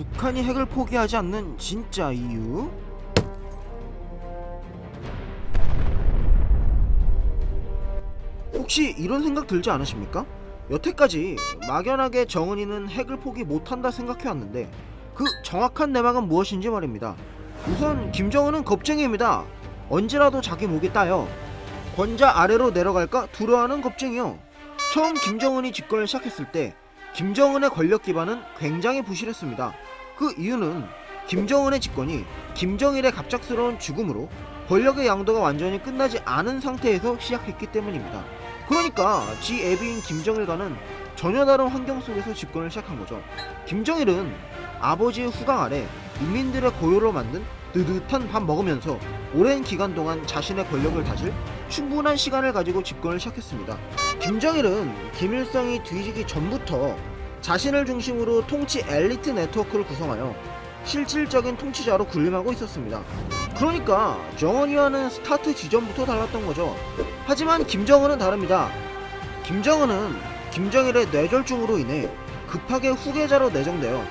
북한이 핵을 포기하지 않는 진짜 이유? 혹시 이런 생각 들지 않으십니까? 여태까지 막연하게 정은이는 핵을 포기 못한다 생각해왔는데 그 정확한 내막은 무엇인지 말입니다. 우선 김정은은 겁쟁이입니다. 언제라도 자기 목에 따요. 권자 아래로 내려갈까 두려워하는 겁쟁이요. 처음 김정은이 집권을 시작했을 때 김정은의 권력 기반은 굉장히 부실했습니다. 그 이유는 김정은의 집권이 김정일의 갑작스러운 죽음으로 권력의 양도가 완전히 끝나지 않은 상태에서 시작했기 때문입니다. 그러니까 지 애비인 김정일과는 전혀 다른 환경 속에서 집권을 시작한 거죠. 김정일은 아버지의 후광 아래 인민들의 고요로 만든 뜨뜻한 밥 먹으면서 오랜 기간 동안 자신의 권력을 다질 충분한 시간을 가지고 집권을 시작했습니다. 김정일은 김일성이 뒤지기 전부터 자신을 중심으로 통치 엘리트 네트워크를 구성하여 실질적인 통치자로 군림하고 있었습니다. 그러니까 정은이와는 스타트 지점부터 달랐던 거죠. 하지만 김정은은 다릅니다. 김정은은 김정일의 뇌졸중으로 인해 급하게 후계자로 내정되어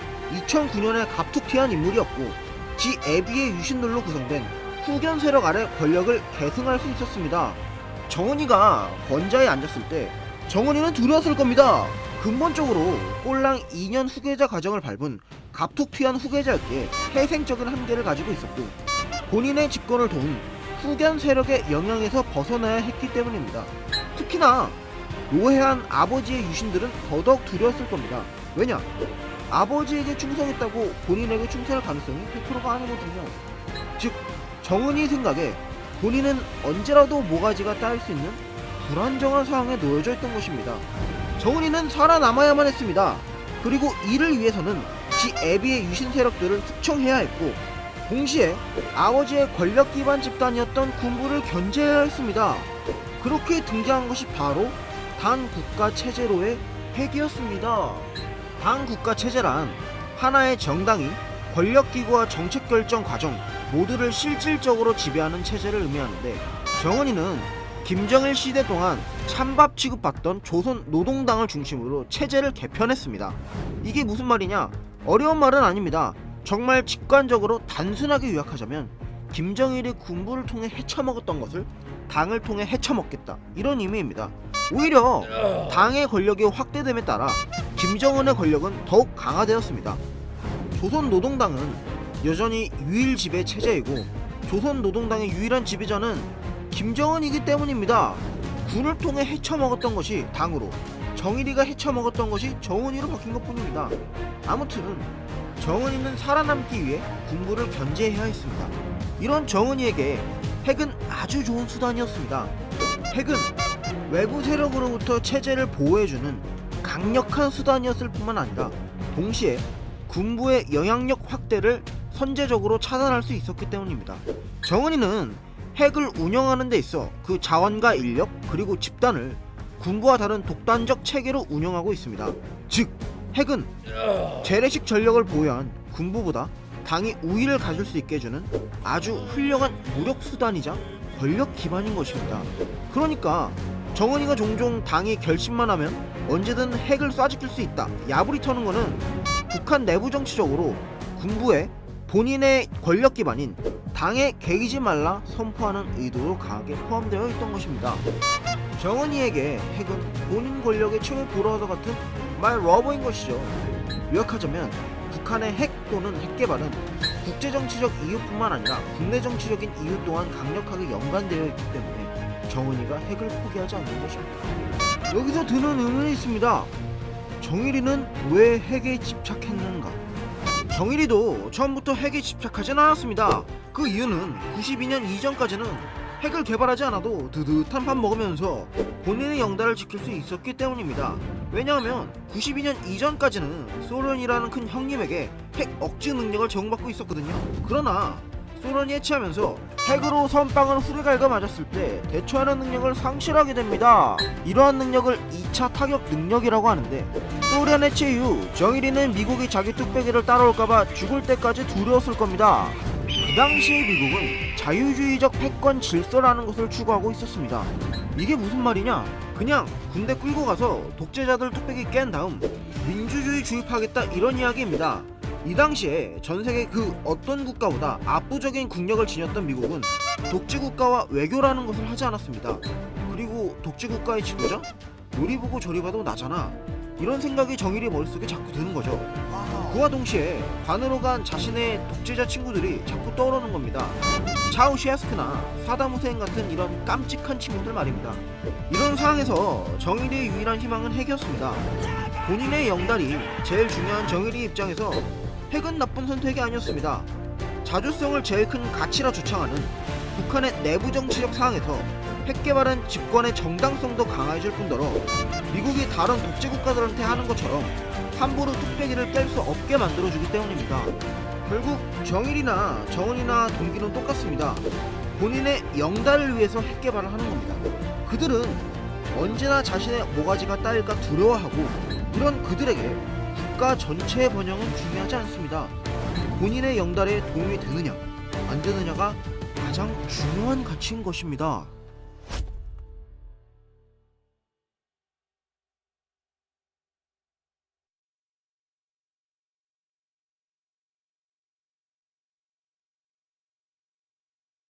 2009년에 갑툭튀한 인물이었고 지 애비의 유신들로 구성된 후견 세력 아래 권력을 계승할 수 있었습니다. 정은이가 권좌에 앉았을 때 정은이는 두려웠을 겁니다. 근본적으로 꼴랑 2년 후계자 과정을 밟은 갑툭튀한 후계자였기에 태생적인 한계를 가지고 있었고 본인의 집권을 도운 후견 세력의 영향에서 벗어나야 했기 때문입니다. 특히나 노회한 아버지의 유신들은 더더욱 두려웠을 겁니다. 왜냐? 아버지에게 충성했다고 본인에게 충성할 가능성이 100%가 아니거든요. 즉 정은이 생각에 본인은 언제라도 모가지가 따일 수 있는 불안정한 상황에 놓여져 있던 것입니다. 정은이는 살아남아야만 했습니다. 그리고 이를 위해서는 지 애비의 유신 세력들을 숙청해야 했고 동시에 아버지의 권력 기반 집단이었던 군부를 견제해야 했습니다. 그렇게 등장한 것이 바로 단국가 체제로의 핵이었습니다. 단국가 체제란 하나의 정당이 권력기구와 정책결정 과정 모두를 실질적으로 지배하는 체제를 의미하는데 정은이는 김정일 시대 동안 찬밥 취급받던 조선 노동당을 중심으로 체제를 개편했습니다. 이게 무슨 말이냐? 어려운 말은 아닙니다. 정말 직관적으로 단순하게 요약하자면 김정일이 군부를 통해 헤쳐먹었던 것을 당을 통해 헤쳐먹겠다 이런 의미입니다. 오히려 당의 권력이 확대됨에 따라 김정은의 권력은 더욱 강화되었습니다. 조선노동당은 여전히 유일 지배 체제이고 조선노동당의 유일한 지배자는 김정은이기 때문입니다. 군을 통해 헤쳐먹었던 것이 당으로, 정일이가 헤쳐먹었던 것이 정은이로 바뀐 것뿐입니다. 아무튼 정은이는 살아남기 위해 군부를 견제해야 했습니다. 이런 정은이에게 핵은 아주 좋은 수단이었습니다. 핵은 외부 세력으로부터 체제를 보호해주는 강력한 수단이었을 뿐만 아니라 동시에 군부의 영향력 확대를 선제적으로 차단할 수 있었기 때문입니다. 정은이는 핵을 운영하는 데 있어 그 자원과 인력 그리고 집단을 군부와 다른 독단적 체계로 운영하고 있습니다. 즉 핵은 재래식 전력을 보유한 군부보다 당이 우위를 가질 수 있게 해주는 아주 훌륭한 무력 수단이자 권력 기반인 것입니다. 그러니까 정은이가 종종 당이 결심만 하면 언제든 핵을 쏴죽일 수 있다 야부리 터는 거는 북한 내부 정치적으로 군부에 본인의 권력 기반인 당에 개의지 말라 선포하는 의도로 강하게 포함되어 있던 것입니다. 정은이에게 핵은 본인 권력의 최후 보루와도 같은 말 러버인 것이죠. 요약하자면 북한의 핵 또는 핵 개발은 국제정치적 이유뿐만 아니라 국내 정치적인 이유 또한 강력하게 연관되어 있기 때문에 정은이가 핵을 포기하지 않는 것입니다. 여기서 드는 의문이 있습니다. 정일이는 왜 핵에 집착했는가? 정일이도 처음부터 핵에 집착하진 않았습니다. 그 이유는 92년 이전까지는 핵을 개발하지 않아도 뜨뜻한 밥 먹으면서 본인의 영달을 지킬 수 있었기 때문입니다. 왜냐하면 92년 이전까지는 소련이라는 큰 형님에게 핵 억제 능력을 제공받고 있었거든요. 그러나 소련이 해체하면서 핵으로 선빵을 후레갈가 맞았을 때 대처하는 능력을 상실하게 됩니다. 이러한 능력을 2차 타격 능력이라고 하는데 소련 해체 이후 정일이는 미국이 자기 뚝배기를 따라올까봐 죽을 때까지 두려웠을 겁니다. 그 당시의 미국은 자유주의적 패권 질서라는 것을 추구하고 있었습니다. 이게 무슨 말이냐? 그냥 군대 끌고 가서 독재자들 뚝배기 깬 다음 민주주의 주입하겠다 이런 이야기입니다. 이 당시에 전 세계 그 어떤 국가보다 압도적인 국력을 지녔던 미국은 독재국가와 외교라는 것을 하지 않았습니다. 그리고 독재국가의 지도자? 요리 보고 저리 봐도 나잖아. 이런 생각이 정일이 머릿속에 자꾸 드는 거죠. 그와 동시에 관으로 간 자신의 독재자 친구들이 자꾸 떠오르는 겁니다. 차우셰스크나 사담 후세인 같은 이런 깜찍한 친구들 말입니다. 이런 상황에서 정일이의 유일한 희망은 핵이었습니다. 본인의 영달이 제일 중요한 정일이 입장에서 핵은 나쁜 선택이 아니었습니다. 자주성을 제일 큰 가치라 주창하는 북한의 내부 정치적 상황에서 핵 개발은 집권의 정당성도 강화해줄 뿐더러 미국이 다른 독재 국가들한테 하는 것처럼 함부로 뚝배기를 깰 수 없게 만들어주기 때문입니다. 결국 정일이나 정은이나 동기는 똑같습니다. 본인의 영달을 위해서 핵 개발을 하는 겁니다. 그들은 언제나 자신의 모가지가 따일까 두려워하고, 이런 그들에게 국가 전체의 번영은 중요하지 않습니다. 본인의 영달에 도움이 되느냐 안 되느냐가 가장 중요한 가치인 것입니다.